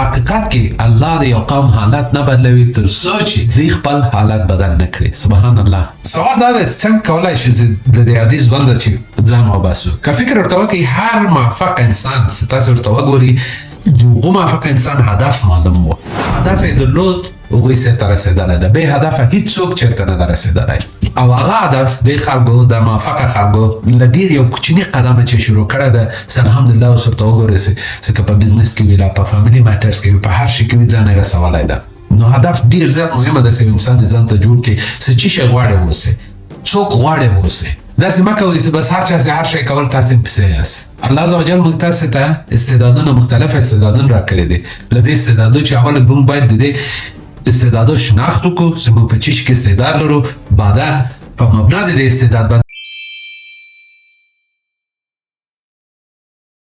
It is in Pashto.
په حقیقت کې الله د یو قوم حالت نه بدلوي تر څو چې دوی خپل حالت بدل نه کړي. سبحان الله. سوال دا دی څنګه کولی شو چې د دې عادي ژونده چې ځان وباسو؟ که فکر ورته وکړئ هر موفق انسان چې تاسو ورته وګورئ د هغو موفق انسان هدف معلوم و، هدف یې درلود، هغوی سر ته رسېدلی ده. بې هدفه هېڅوک چېرته نه ده رسېدلی. او هغه هدف د خلکو د موفقه خلکو له ډېر یو کوچني قدمه چې شروع کړی ده، الحمدلله اوس ورته وګورئ چې که په بزنس کې وي، لا په فامیلي میټرز کې وي، په هر شي کې وي ځان یې رسولی ده. نو هدف ډېر زیات مهمه ده چې انسان ځان ته جوړ کړي چې څه شی غواړې واوسئ، څوک غواړې واوسئ. داسې مه کوئ چې بس هر چا چې هر شی کول تاسې پسې یاست. الله عزوجل موږ تاسې ته استعدادونه، مختلف استعدادونه راکړي دي. له دې استعدادو چې اول موږ باید د دې استعدادو شناخت وکړو چې موږ په چی شي کې استعداد لرو، بعدا په مبنا د دې استعداد باندې